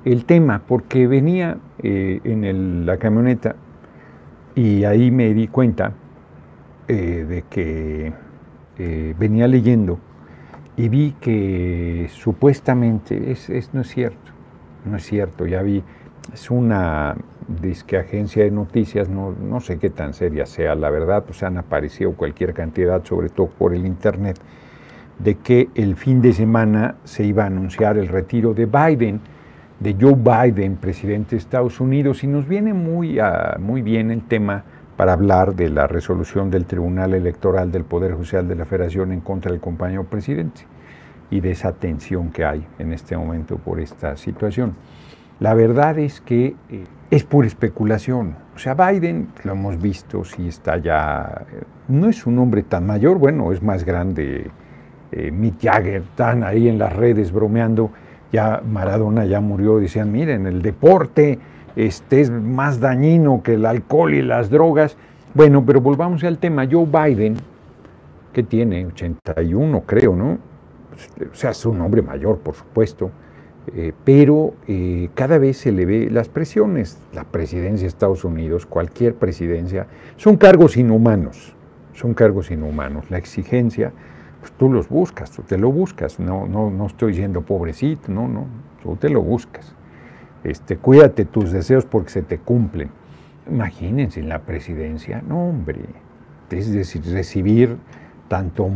el tema, porque venía la camioneta y ahí me di cuenta de que venía leyendo y vi que supuestamente no es cierto, no es cierto, ya vi, es una disque agencia de noticias, no sé qué tan seria sea, la verdad, pues han aparecido cualquier cantidad, sobre todo por el internet, de que el fin de semana se iba a anunciar el retiro de Biden, de Joe Biden, presidente de Estados Unidos, y nos viene muy bien el tema para hablar de la resolución del Tribunal Electoral del Poder Judicial de la Federación en contra del compañero presidente y de esa tensión que hay en este momento por esta situación. La verdad es que es pura especulación. O sea, Biden, lo hemos visto, sí está ya, no es un hombre tan mayor, bueno, es más grande. Mick Jagger, están ahí en las redes bromeando, ya Maradona ya murió, decían, miren, el deporte es más dañino que el alcohol y las drogas. Bueno, pero volvamos al tema. Joe Biden, que tiene 81, creo, ¿no? O sea, es un hombre mayor, por supuesto, pero cada vez se le ve las presiones. La presidencia de Estados Unidos, cualquier presidencia, son cargos inhumanos, La exigencia, pues tú los buscas, tú te lo buscas, no estoy diciendo pobrecito, no, tú te lo buscas. Cuídate tus deseos porque se te cumplen. Imagínense en la presidencia, no hombre, es decir, recibir tanto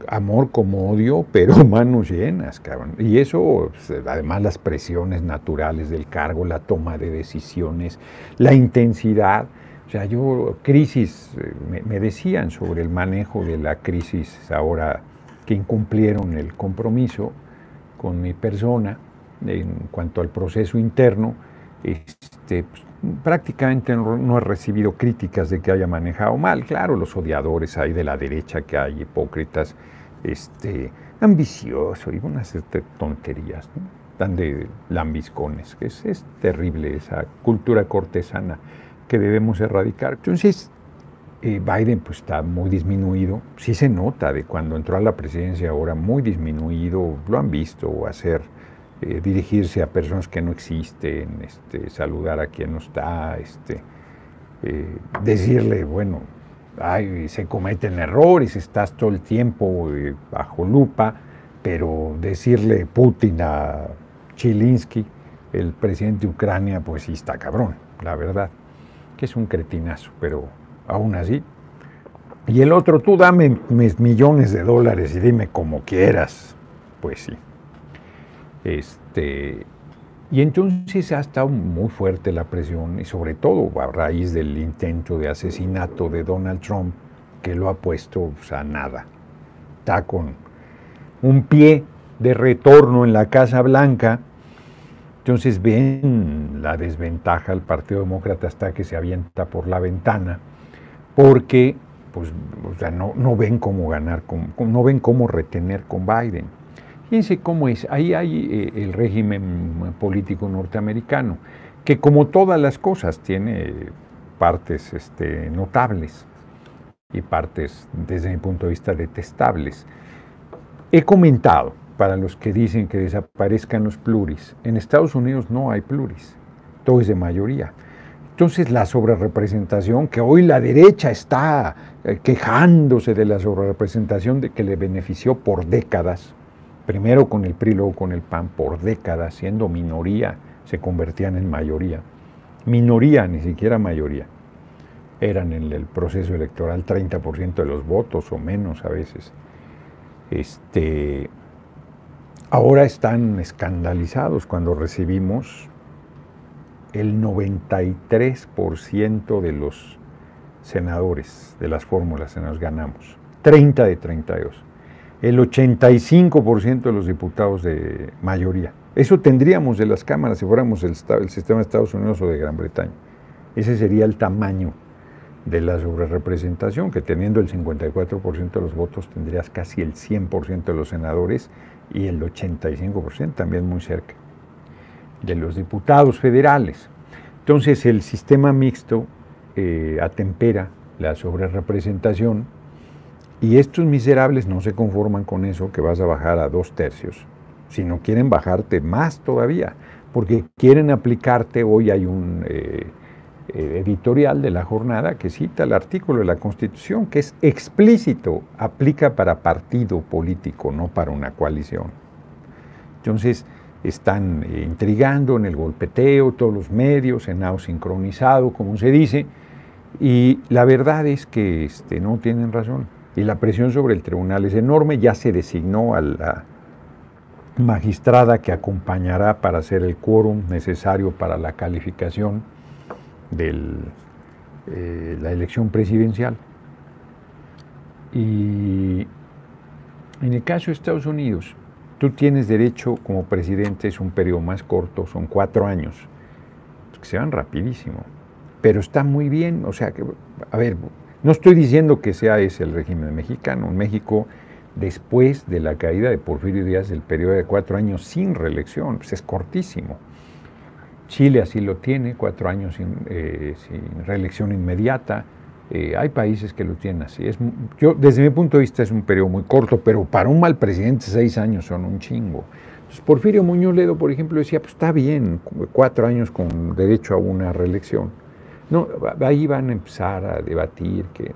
amor como odio, pero manos llenas, cabrón. Y eso, pues, además las presiones naturales del cargo, la toma de decisiones, la intensidad. O sea, me decían sobre el manejo de la crisis ahora que incumplieron el compromiso con mi persona en cuanto al proceso interno, pues, prácticamente no he recibido críticas de que haya manejado mal. Claro, los odiadores hay de la derecha, que hay hipócritas, ambiciosos y unas tonterías, ¿no? Tan de lambiscones, que es terrible esa cultura cortesana que debemos erradicar. Entonces, Biden pues está muy disminuido, sí se nota de cuando entró a la presidencia ahora, muy disminuido, lo han visto hacer, dirigirse a personas que no existen, saludar a quien no está, decirle, bueno, se cometen errores, estás todo el tiempo bajo lupa, pero decirle Putin a Zelensky, el presidente de Ucrania, pues sí está cabrón, la verdad, que es un cretinazo, pero aún así. Y el otro, tú dame mis millones de dólares y dime como quieras. Pues sí. Y entonces ha estado muy fuerte la presión, y sobre todo a raíz del intento de asesinato de Donald Trump, que lo ha puesto a nada. Está con un pie de retorno en la Casa Blanca. Entonces ven la desventaja, el Partido Demócrata está que se avienta por la ventana, porque pues, o sea, no ven cómo ganar, no ven cómo retener con Biden. Fíjense cómo es, ahí hay el régimen político norteamericano, que como todas las cosas tiene partes notables y partes, desde mi punto de vista, detestables. He comentado, para los que dicen que desaparezcan los pluris, en Estados Unidos no hay pluris, todo es de mayoría. Entonces la sobrerepresentación, que hoy la derecha está quejándose de la sobrerepresentación de que le benefició por décadas, primero con el PRI, luego con el PAN, por décadas, siendo minoría, se convertían en mayoría. Minoría, ni siquiera mayoría. Eran en el proceso electoral 30% de los votos o menos a veces. Ahora están escandalizados cuando recibimos el 93% de los senadores de las fórmulas se nos ganamos, 30 de 32. El 85% de los diputados de mayoría. Eso tendríamos de las cámaras si fuéramos el sistema de Estados Unidos o de Gran Bretaña. Ese sería el tamaño de la sobrerepresentación, que teniendo el 54% de los votos tendrías casi el 100% de los senadores y el 85% también muy cerca de los diputados federales. Entonces el sistema mixto atempera la sobrerepresentación, y estos miserables no se conforman con eso, que vas a bajar a 2/3, sino quieren bajarte más todavía. porque quieren aplicarte. Hoy hay un editorial de La Jornada que cita el artículo de la Constitución que es explícito, aplica para partido político, no para una coalición. Entonces están intrigando en el golpeteo, todos los medios, Senado sincronizado, como se dice, y la verdad es que no tienen razón. Y la presión sobre el tribunal es enorme. Ya se designó a la magistrada que acompañará para hacer el quórum necesario para la calificación de la elección presidencial. Y en el caso de Estados Unidos, tú tienes derecho como presidente, es un periodo más corto, son 4 años, que se van rapidísimo, pero está muy bien. O sea, que, a ver, no estoy diciendo que sea ese el régimen mexicano. En México, después de la caída de Porfirio Díaz, el periodo de 4 años sin reelección, pues es cortísimo. Chile así lo tiene, 4 años sin reelección inmediata. Hay países que lo tienen así. Yo, desde mi punto de vista, es un periodo muy corto, pero para un mal presidente 6 años son un chingo. Entonces, Porfirio Muñoz Ledo, por ejemplo, decía, pues está bien, 4 años con derecho a una reelección. No, ahí van a empezar a debatir que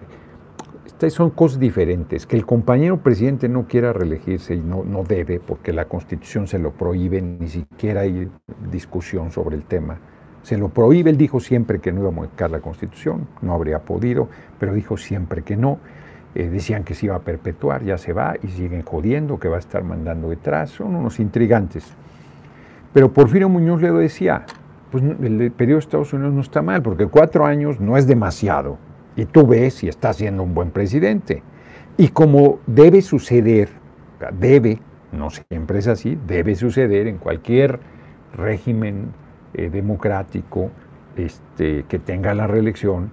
son cosas diferentes. Que el compañero presidente no quiera reelegirse y no debe, porque la Constitución se lo prohíbe, ni siquiera hay discusión sobre el tema. Se lo prohíbe. Él dijo siempre que no iba a modificar la Constitución, no habría podido, pero dijo siempre que no. Decían que se iba a perpetuar, ya se va, y siguen jodiendo, que va a estar mandando detrás. Son unos intrigantes. Pero Porfirio Muñoz Ledo decía, pues el periodo de Estados Unidos no está mal, porque 4 años no es demasiado. Y tú ves si está siendo un buen presidente. Y como debe suceder, no siempre es así, debe suceder en cualquier régimen democrático que tenga la reelección,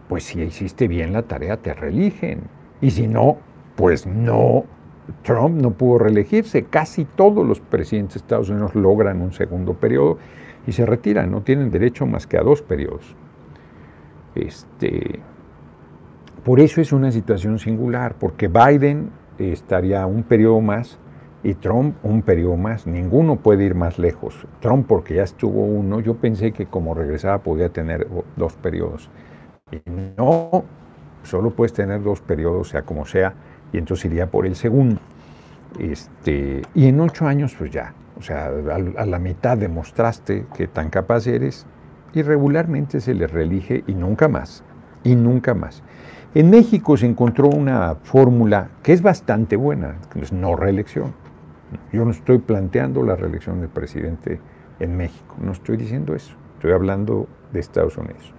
pues si hiciste bien la tarea te reeligen. Y si no, pues no. Trump no pudo reelegirse. Casi todos los presidentes de Estados Unidos logran un segundo periodo y se retiran, no tienen derecho más que a 2 periodos. Por eso es una situación singular, porque Biden estaría un periodo más y Trump un periodo más. Ninguno puede ir más lejos. Trump, porque ya estuvo uno, yo pensé que como regresaba podía tener 2 periodos. Y no, solo puedes tener 2 periodos, sea como sea, y entonces iría por el segundo. Y en 8 años, pues ya, o sea, a la mitad demostraste que tan capaz eres, y regularmente se le reelige y nunca más, y nunca más. En México se encontró una fórmula que es bastante buena, que es no reelección. Yo no estoy planteando la reelección del presidente en México, no estoy diciendo eso, estoy hablando de Estados Unidos.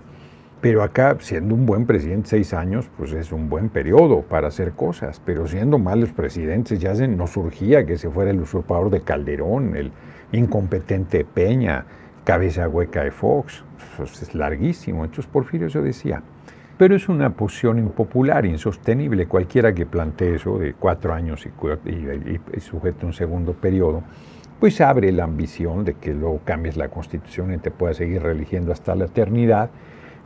Pero acá, siendo un buen presidente 6 años, pues es un buen periodo para hacer cosas, pero siendo malos presidentes ya no surgía que se fuera el usurpador de Calderón, el incompetente de Peña, cabeza hueca de Fox, pues es larguísimo. Entonces Porfirio eso decía. Pero es una posición impopular, insostenible. Cualquiera que plantee eso de 4 años y sujete un segundo periodo, pues abre la ambición de que luego cambies la Constitución y te puedas seguir reeligiendo hasta la eternidad,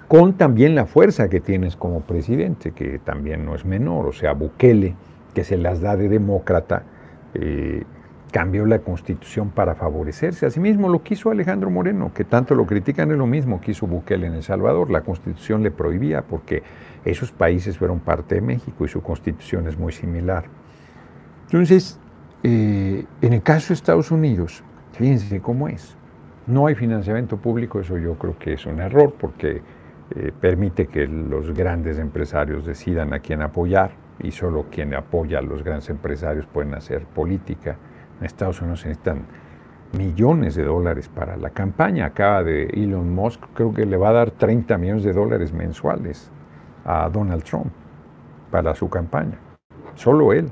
con también la fuerza que tienes como presidente, que también no es menor. O sea, Bukele, que se las da de demócrata, cambió la Constitución para favorecerse. Asimismo lo quiso Alejandro Moreno, que tanto lo critican, es lo mismo que hizo Bukele en El Salvador. La Constitución le prohibía porque esos países fueron parte de México y su Constitución es muy similar. Entonces, en el caso de Estados Unidos, fíjense cómo es. No hay financiamiento público, eso yo creo que es un error, porque permite que los grandes empresarios decidan a quién apoyar, y solo quien apoya a los grandes empresarios pueden hacer política. En Estados Unidos se necesitan millones de dólares para la campaña. Acaba de Elon Musk, creo que le va a dar 30 millones de dólares mensuales a Donald Trump para su campaña. Solo él.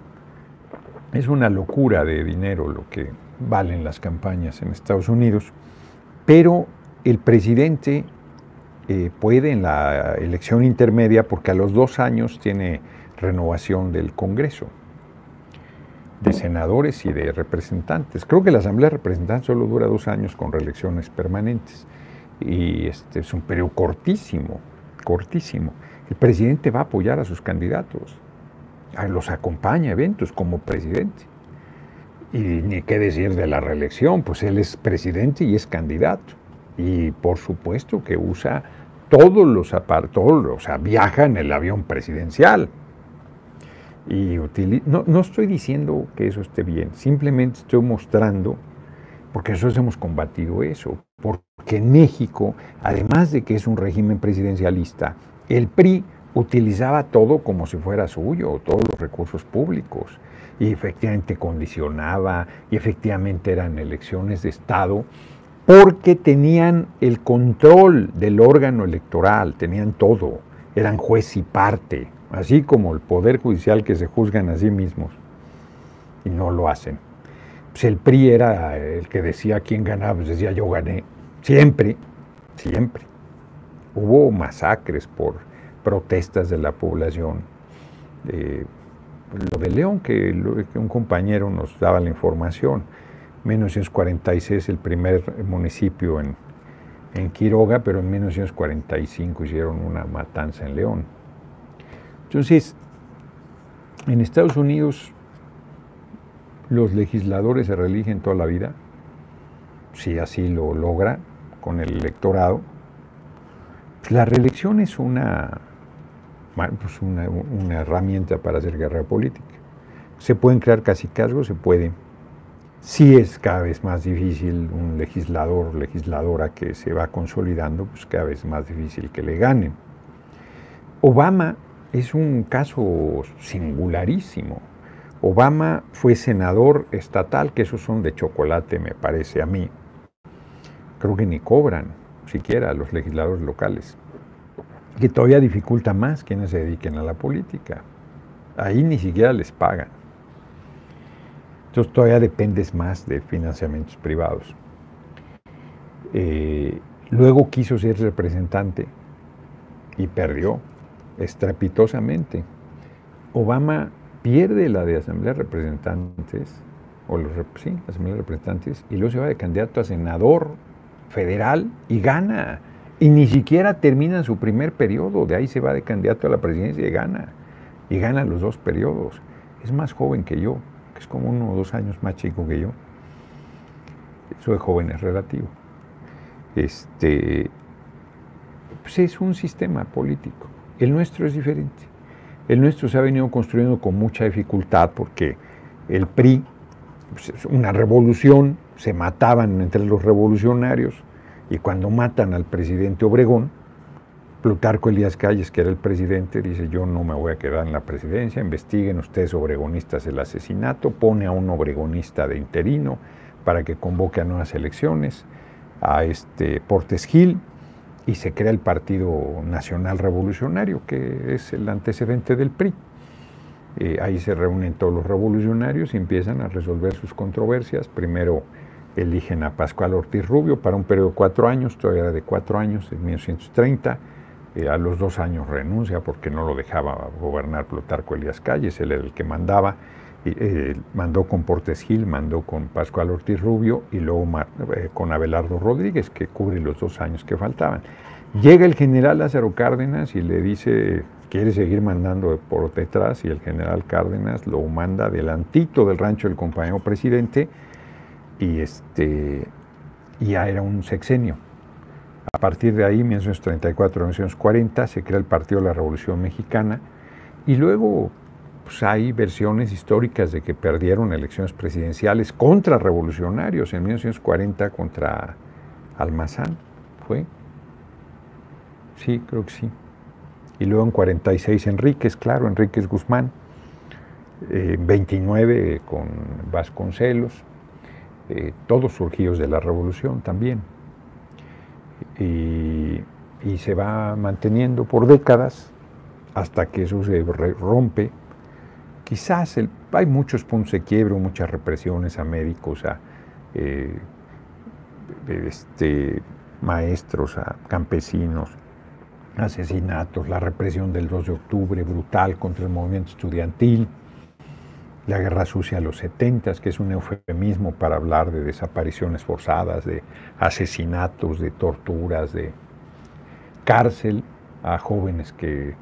Es una locura de dinero lo que valen las campañas en Estados Unidos, pero el presidente puede en la elección intermedia, porque a los 2 años tiene renovación del Congreso, de senadores y de representantes. Creo que la Asamblea de Representantes solo dura 2 años con reelecciones permanentes, y es un periodo cortísimo, cortísimo. El presidente va a apoyar a sus candidatos, los acompaña a eventos como presidente. Y ni qué decir de la reelección, pues él es presidente y es candidato. Y por supuesto que usa todos los aparatos, o sea, viaja en el avión presidencial. Y no estoy diciendo que eso esté bien, simplemente estoy mostrando, porque nosotros hemos combatido eso, porque en México, además de que es un régimen presidencialista, el PRI utilizaba todo como si fuera suyo, todos los recursos públicos, y efectivamente condicionaba, y efectivamente eran elecciones de Estado, porque tenían el control del órgano electoral, tenían todo, eran juez y parte, así como el Poder Judicial que se juzgan a sí mismos, y no lo hacen. Pues el PRI era el que decía quién ganaba, pues decía yo gané, siempre, siempre. Hubo masacres por protestas de la población. Lo de León, que un compañero nos daba la información, 1946 el primer municipio en Quiroga, pero en 1945 hicieron una matanza en León. Entonces, en Estados Unidos los legisladores se reeligen toda la vida, si así lo logra con el electorado. Pues la reelección es una herramienta para hacer guerra política. Se pueden crear cacicazgos, se puede. Sí es cada vez más difícil un legislador o legisladora que se va consolidando, pues cada vez más difícil que le ganen. Obama es un caso singularísimo. Obama fue senador estatal, que esos son de chocolate, me parece a mí. Creo que ni cobran siquiera a los legisladores locales, que todavía dificulta más quienes se dediquen a la política. Ahí ni siquiera les pagan. Entonces todavía dependes más de financiamientos privados. Luego quiso ser representante y perdió estrepitosamente. Obama pierde la de Asamblea de Representantes, sí, Asamblea de Representantes, y luego se va de candidato a senador federal y gana. Y ni siquiera termina su primer periodo, de ahí se va de candidato a la presidencia y gana los 2 periodos. Es más joven que yo, que es como 1 o 2 años más chico que yo. Eso de joven es relativo. Pues es un sistema político. El nuestro es diferente. El nuestro se ha venido construyendo con mucha dificultad porque el PRI, pues, una revolución, se mataban entre los revolucionarios, y cuando matan al presidente Obregón, Plutarco Elías Calles, que era el presidente, dice: yo no me voy a quedar en la presidencia, investiguen ustedes obregonistas el asesinato, pone a un obregonista de interino para que convoque a nuevas elecciones, a Portes Gil, y se crea el Partido Nacional Revolucionario, que es el antecedente del PRI. Ahí se reúnen todos los revolucionarios y empiezan a resolver sus controversias. Primero eligen a Pascual Ortiz Rubio para un periodo de 4 años, todavía era de 4 años, en 1930. A los 2 años renuncia porque no lo dejaba gobernar Plutarco Elías Calles, él era el que mandaba. Mandó con Portes Gil, mandó con Pascual Ortiz Rubio y luego con Abelardo Rodríguez, que cubre los 2 años que faltaban. Llega el general Lázaro Cárdenas y le dice: quiere seguir mandando por detrás, y el general Cárdenas lo manda adelantito del rancho del compañero presidente, y ya era un sexenio. A partir de ahí, 1934, 1940, se crea el Partido de la Revolución Mexicana, y luego pues hay versiones históricas de que perdieron elecciones presidenciales contra revolucionarios. En 1940 contra Almazán, ¿fue? Sí, creo que sí. Y luego en 46 Enríquez, claro, Enríquez Guzmán. En 29 con Vasconcelos. Todos surgidos de la revolución también. Y se va manteniendo por décadas hasta que eso se rompe. Quizás hay muchos puntos de quiebre, muchas represiones a médicos, a maestros, a campesinos, asesinatos, la represión del 2 de octubre brutal contra el movimiento estudiantil, la guerra sucia de los 70, que es un eufemismo para hablar de desapariciones forzadas, de asesinatos, de torturas, de cárcel a jóvenes que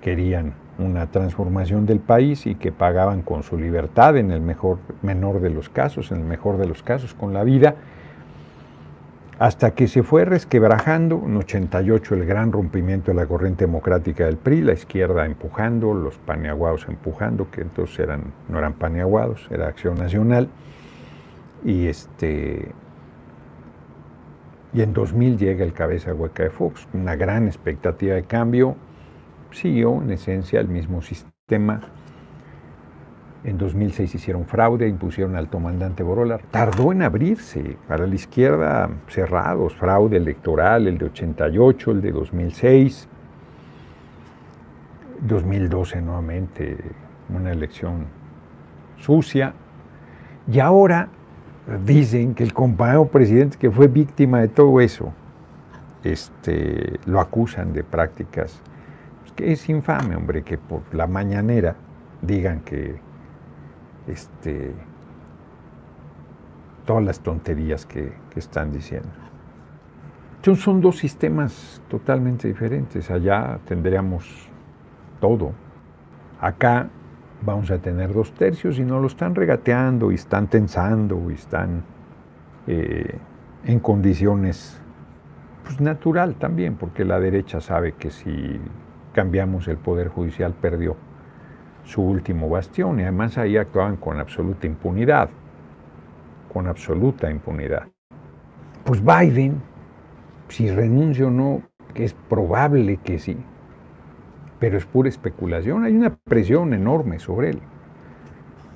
querían una transformación del país y que pagaban con su libertad, en el menor de los casos, en el mejor de los casos, con la vida, hasta que se fue resquebrajando. En 88 el gran rompimiento de la corriente democrática del PRI, la izquierda empujando, los paneaguados empujando, que entonces no eran paneaguados, era Acción Nacional, y en 2000 llega el cabeza hueca de Fox, una gran expectativa de cambio. Siguió en esencia el mismo sistema. En 2006 hicieron fraude, impusieron al comandante Borola. Tardó en abrirse. Para la izquierda, cerrados, fraude electoral, el de 88, el de 2006. 2012 nuevamente, una elección sucia. Y ahora dicen que el compañero presidente que fue víctima de todo eso, lo acusan de prácticas. Que es infame, hombre, que por la mañanera digan que todas las tonterías que están diciendo. Entonces son dos sistemas totalmente diferentes. Allá tendríamos todo. Acá vamos a tener 2/3 y no lo están regateando y están tensando y están en condiciones pues, natural también, porque la derecha sabe que si cambiamos el Poder Judicial perdió su último bastión y además ahí actuaban con absoluta impunidad, Pues Biden, si renuncia o no, que es probable que sí, pero es pura especulación, hay una presión enorme sobre él,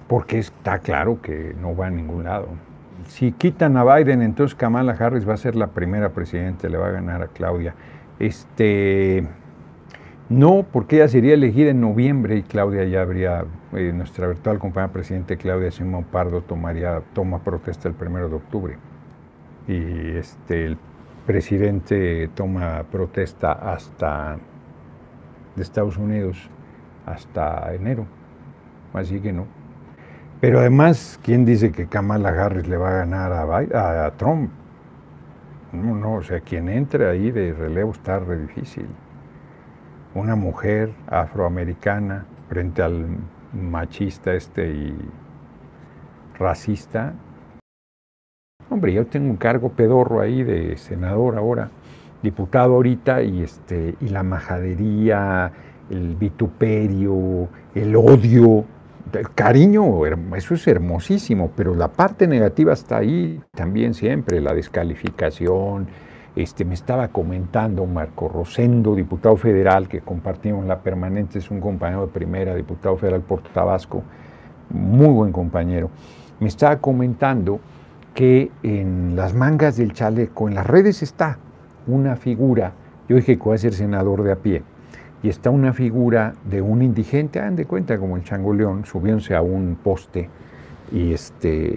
porque está claro que no va a ningún lado. Si quitan a Biden, entonces Kamala Harris va a ser la primera presidenta, le va a ganar a Claudia. No, porque ella sería elegida en noviembre y Claudia ya habría, nuestra virtual compañera presidente Claudia Sheinbaum Pardo toma protesta el 1 de octubre. Y el presidente toma protesta de Estados Unidos hasta enero, así que no. Pero además, ¿quién dice que Kamala Harris le va a ganar a Trump? No, o sea, quien entre ahí de relevo está re difícil. Una mujer afroamericana frente al machista y racista. Hombre, yo tengo un cargo pedorro ahí de senador ahora, diputado ahorita, y la majadería, el vituperio, el odio, el cariño, eso es hermosísimo, pero la parte negativa está ahí también siempre, la descalificación. Me estaba comentando Marco Rosendo, diputado federal, que compartimos la permanente, es un compañero de primera, diputado federal por Tabasco, muy buen compañero. Me estaba comentando que en las mangas del chaleco, en las redes está una figura, yo dije que voy a ser senador de a pie, y está una figura de un indigente, hagan de cuenta como el Changoleón, subiéndose a un poste y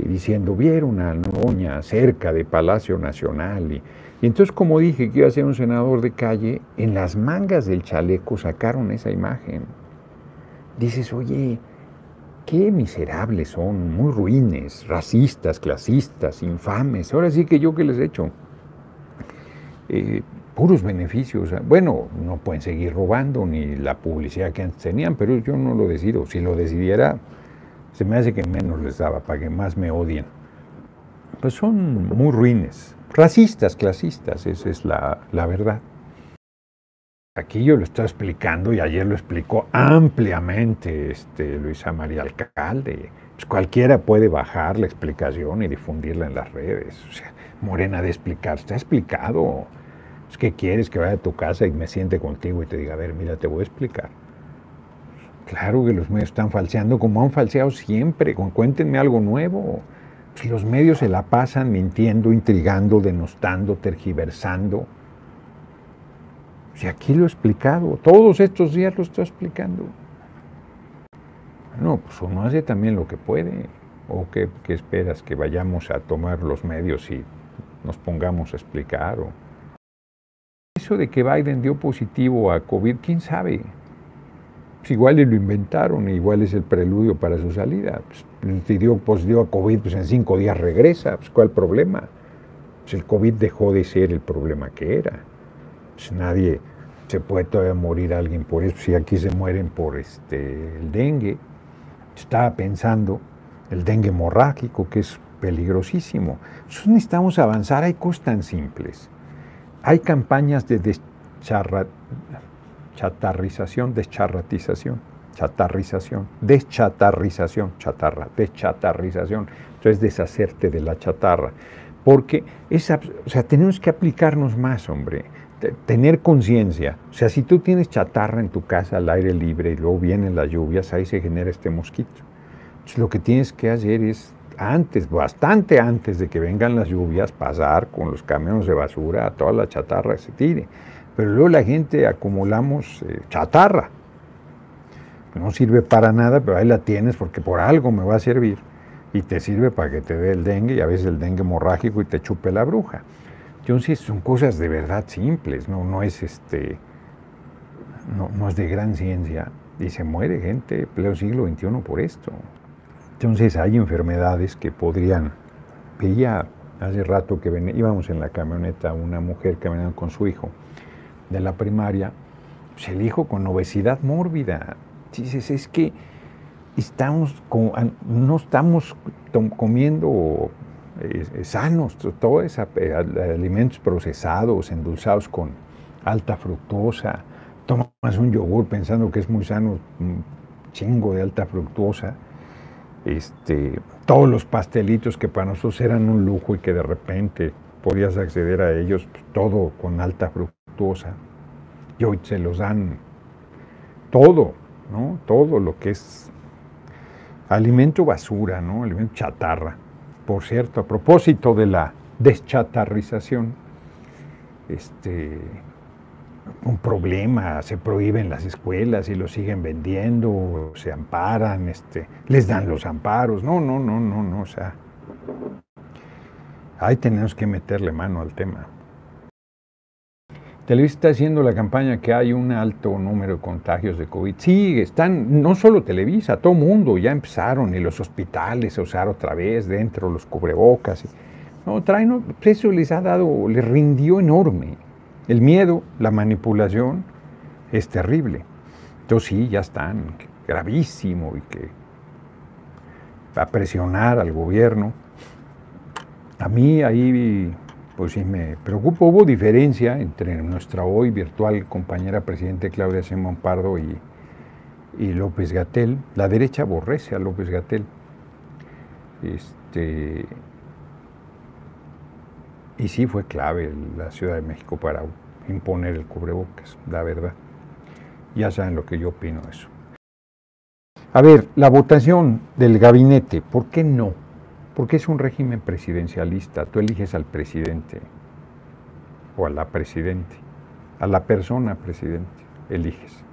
diciendo, vieron a una doña cerca de Palacio Nacional, y entonces, como dije que iba a ser un senador de calle, en las mangas del chaleco sacaron esa imagen. Dices, oye, qué miserables son, muy ruines, racistas, clasistas, infames. Ahora sí que yo qué les he hecho. Puros beneficios. Bueno, no pueden seguir robando ni la publicidad que antes tenían, pero yo no lo decido. Si lo decidiera, se me hace que menos les daba para que más me odien. Pues son muy ruines. Racistas, clasistas, esa es la verdad. Aquí yo lo estoy explicando y ayer lo explicó ampliamente Luisa María Alcalde. Pues cualquiera puede bajar la explicación y difundirla en las redes. O sea, Morena de explicar, está explicado. Es que quieres que vaya a tu casa y me siente contigo y te diga, a ver, mira, te voy a explicar. Claro que los medios están falseando como han falseado siempre. Cuéntenme algo nuevo. Pues los medios se la pasan mintiendo, intrigando, denostando, tergiversando. Si aquí lo he explicado, todos estos días lo estoy explicando. No, pues uno hace también lo que puede. ¿O qué esperas? ¿Que vayamos a tomar los medios y nos pongamos a explicar? Eso de que Biden dio positivo a COVID, ¿quién sabe? Pues igual lo inventaron, igual es el preludio para su salida. Pues, si dio positivo a COVID, pues en 5 días regresa. Pues, ¿cuál problema? Pues el COVID dejó de ser el problema que era. Pues nadie se puede todavía morir alguien por eso, si aquí se mueren por el dengue. Estaba pensando el dengue hemorrágico, que es peligrosísimo. Nosotros necesitamos avanzar, hay cosas tan simples. Hay campañas de chatarrización, entonces deshacerte de la chatarra, porque tenemos que aplicarnos más, hombre, tener conciencia. O sea, si tú tienes chatarra en tu casa al aire libre y luego vienen las lluvias, ahí se genera este mosquito. Entonces lo que tienes que hacer es bastante antes de que vengan las lluvias, pasar con los camiones de basura a toda la chatarra que se tire. Pero luego la gente acumulamos chatarra, que no sirve para nada, pero ahí la tienes porque por algo me va a servir, y te sirve para que te dé el dengue, y a veces el dengue hemorrágico y te chupe la bruja. Entonces son cosas de verdad simples, no es no es de gran ciencia, y se muere gente en pleno siglo XXI por esto. Entonces hay enfermedades que podrían. Veía hace rato que íbamos en la camioneta una mujer que venía con su hijo de la primaria, pues el hijo con obesidad mórbida. Dices, es que no estamos comiendo sanos, todo es alimentos procesados, endulzados con alta fructosa. Tomas un yogur pensando que es muy sano, un chingo de alta fructosa. Todos los pastelitos que para nosotros eran un lujo y que de repente podías acceder a ellos, pues, todo con alta fructosa. Y hoy se los dan todo, ¿no? Todo lo que es alimento basura, ¿no? Alimento chatarra. Por cierto, a propósito de la deschatarrización, un problema, se prohíben las escuelas y lo siguen vendiendo, se amparan, les dan los amparos. No, o sea, ahí tenemos que meterle mano al tema. Televisa está haciendo la campaña que hay un alto número de contagios de COVID. Sí, no solo Televisa, todo mundo, ya empezaron, y los hospitales a usar otra vez dentro los cubrebocas. Eso les rindió enorme. El miedo, la manipulación, es terrible. Entonces sí, ya están, gravísimo, y que va a presionar al gobierno. A mí ahí, pues sí me preocupa. Hubo diferencia entre nuestra hoy virtual compañera presidente Claudia Sheinbaum Pardo y López-Gatell. La derecha aborrece a López-Gatell. Y sí fue clave la Ciudad de México para imponer el cubrebocas, la verdad. Ya saben lo que yo opino de eso. A ver, la votación del gabinete, ¿por qué no? Porque es un régimen presidencialista. Tú eliges al presidente o a la presidente, a la persona presidente, eliges.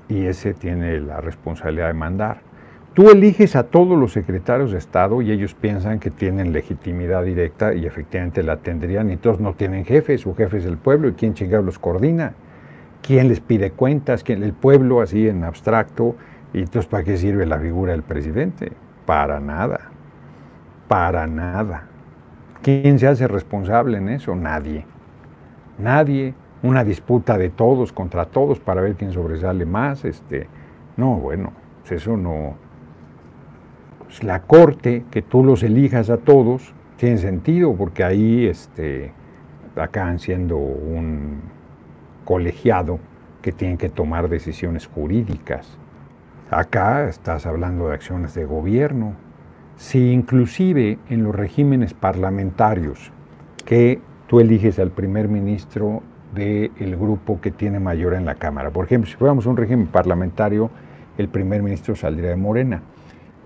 Y ese tiene la responsabilidad de mandar. Tú eliges a todos los secretarios de Estado y ellos piensan que tienen legitimidad directa y efectivamente la tendrían, y todos no tienen jefe, su jefe es el pueblo, y quién chingados los coordina, quién les pide cuentas, el pueblo así en abstracto. Y entonces, ¿para qué sirve la figura del presidente? Para nada, para nada. ¿Quién se hace responsable en eso? Nadie. Una disputa de todos contra todos para ver quién sobresale más. No, bueno, pues eso no. Pues la corte, que tú los elijas a todos, tiene sentido, porque ahí acaban siendo un colegiado que tiene que tomar decisiones jurídicas. Acá estás hablando de acciones de gobierno. Si inclusive en los regímenes parlamentarios, que tú eliges al primer ministro del grupo que tiene mayoría en la Cámara. Por ejemplo, si fuéramos un régimen parlamentario, el primer ministro saldría de Morena.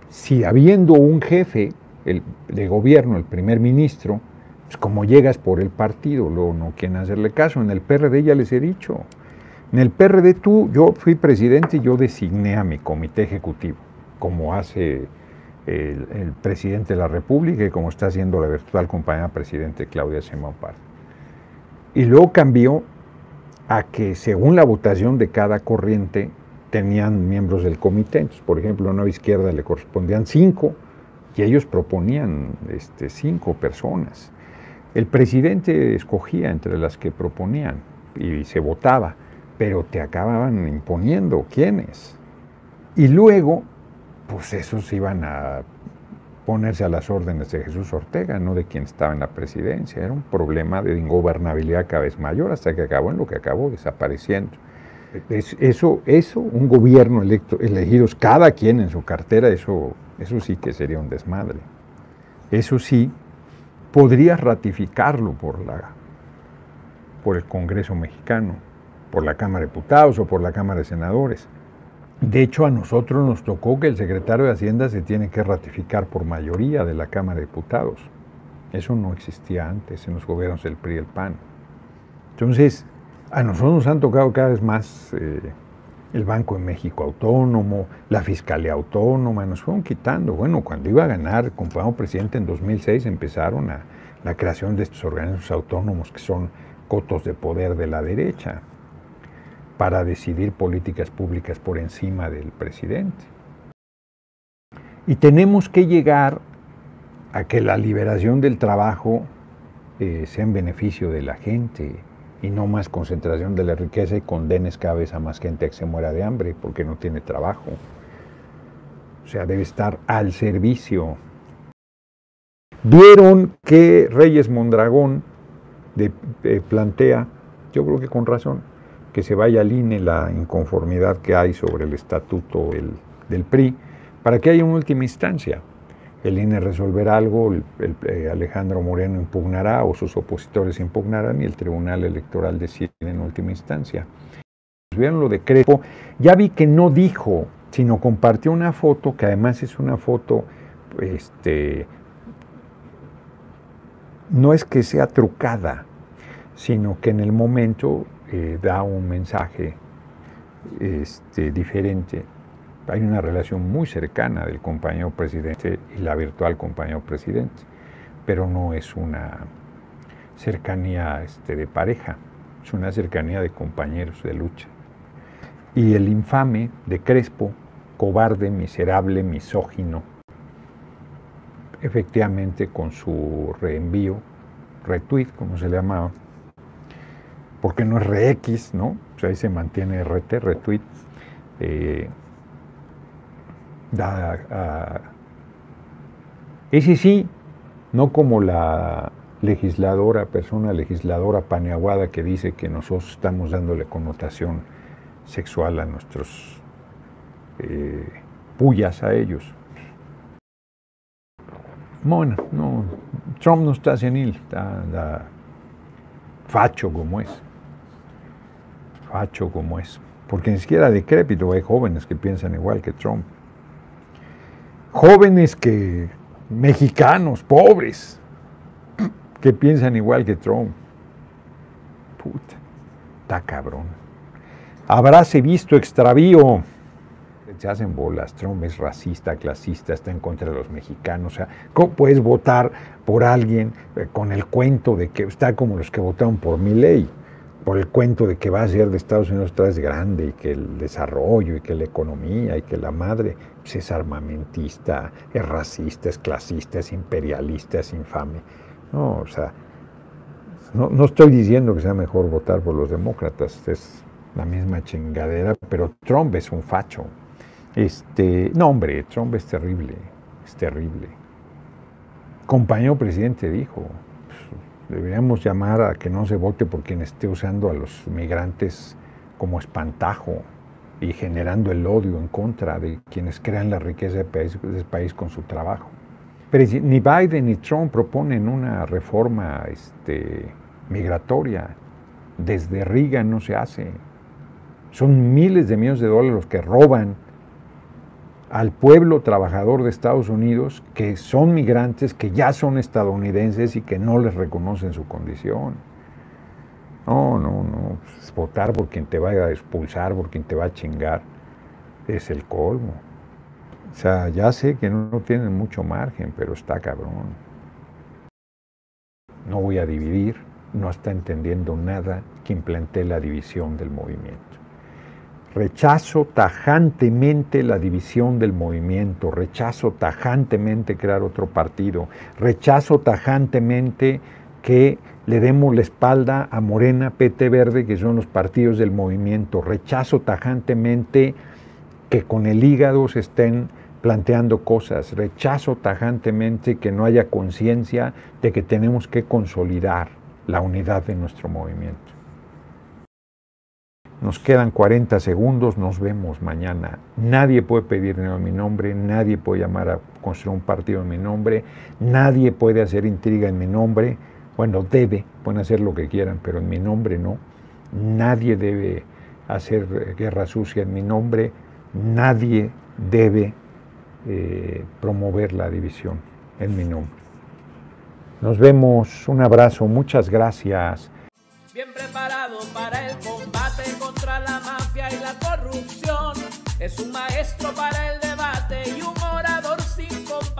Si habiendo un jefe de gobierno, el primer ministro, pues como llegas por el partido, luego no quieren hacerle caso. En el PRD ya les he dicho. En el PRD yo fui presidente y yo designé a mi comité ejecutivo, como hace el presidente de la República y como está haciendo la virtual compañera presidente Claudia Sheinbaum Pardo. Y luego cambió a que según la votación de cada corriente tenían miembros del comité. Entonces, por ejemplo, a Nueva Izquierda le correspondían 5 y ellos proponían 5 personas. El presidente escogía entre las que proponían. y se votaba, pero te acababan imponiendo quiénes. Y luego, pues esos iban a ponerse a las órdenes de Jesús Ortega, no de quien estaba en la presidencia. Era un problema de ingobernabilidad cada vez mayor hasta que acabó en lo que acabó, desapareciendo. Eso, un gobierno elegidos cada quien en su cartera, eso sí que sería un desmadre. Eso sí, podrías ratificarlo por el Congreso mexicano, por la Cámara de Diputados o por la Cámara de Senadores. De hecho, a nosotros nos tocó que el secretario de Hacienda se tiene que ratificar por mayoría de la Cámara de Diputados. Eso no existía antes en los gobiernos del PRI y el PAN. Entonces, a nosotros nos han tocado cada vez más el Banco de México autónomo, la Fiscalía autónoma, nos fueron quitando. Bueno, cuando iba a ganar como presidente en 2006 empezaron la creación de estos organismos autónomos que son cotos de poder de la derecha para decidir políticas públicas por encima del presidente. Y tenemos que llegar a que la liberación del trabajo sea en beneficio de la gente y no más concentración de la riqueza y condenes cada vez a más gente a que se muera de hambre porque no tiene trabajo. O sea, debe estar al servicio. Vieron que Reyes Mondragón plantea, yo creo que con razón, que se vaya al INE la inconformidad que hay sobre el estatuto del PRI, para que haya una última instancia. El INE resolverá algo, Alejandro Moreno impugnará o sus opositores impugnarán y el Tribunal Electoral decide en última instancia. Vieron lo de Crespo, ya vi que no dijo, sino compartió una foto, que además es una foto, no es que sea trucada, sino que en el momento da un mensaje diferente. Hay una relación muy cercana del compañero presidente y la virtual compañero presidente, pero no es una cercanía de pareja, es una cercanía de compañeros de lucha. Y el infame de Crespo, cobarde, miserable, misógino, efectivamente con su reenvío, retweet, como se le llamaba, porque no es rex, ¿no? O sea, ahí se mantiene retweet, ese sí, no como la persona legisladora paneaguada que dice que nosotros estamos dándole connotación sexual a nuestros pullas a ellos. Bueno, no, Trump no está senil, está facho como es. Facho como es. Porque ni siquiera decrépito, hay jóvenes que piensan igual que Trump. Jóvenes mexicanos, pobres, que piensan igual que Trump. Puta, está cabrón. Habráse visto extravío. Se hacen bolas, Trump es racista, clasista, está en contra de los mexicanos. O sea, ¿cómo puedes votar por alguien con el cuento de que está como los que votaron por Milei? Por el cuento de que va a ser de Estados Unidos otra vez grande y que el desarrollo y que la economía y que la madre pues es armamentista, es racista, es clasista, es imperialista, es infame. No, o sea, no estoy diciendo que sea mejor votar por los demócratas, es la misma chingadera, pero Trump es un facho. No, hombre, Trump es terrible, es terrible. Compañero presidente dijo, deberíamos llamar a que no se vote por quien esté usando a los migrantes como espantajo y generando el odio en contra de quienes crean la riqueza del país con su trabajo. Pero ni Biden ni Trump proponen una reforma migratoria. Desde Reagan no se hace. Son miles de millones de dólares los que roban al pueblo trabajador de Estados Unidos, que son migrantes, que ya son estadounidenses y que no les reconocen su condición. No, pues votar por quien te vaya a expulsar, por quien te va a chingar, es el colmo. O sea, ya sé que no tienen mucho margen, pero está cabrón. No voy a dividir, no está entendiendo nada quien plantee la división del movimiento. Rechazo tajantemente la división del movimiento, rechazo tajantemente crear otro partido, rechazo tajantemente que le demos la espalda a Morena, PT Verde, que son los partidos del movimiento. Rechazo tajantemente que con el hígado se estén planteando cosas. Rechazo tajantemente que no haya conciencia de que tenemos que consolidar la unidad de nuestro movimiento. Nos quedan 40 segundos, nos vemos mañana. Nadie puede pedir dinero en mi nombre, nadie puede llamar a construir un partido en mi nombre, nadie puede hacer intriga en mi nombre. Bueno, pueden hacer lo que quieran, pero en mi nombre no. Nadie debe hacer guerra sucia en mi nombre, nadie debe promover la división en mi nombre. Nos vemos, un abrazo, muchas gracias. Bien preparado para el combate contra la mafia y la corrupción. Es un maestro para el debate y un orador sin compasión.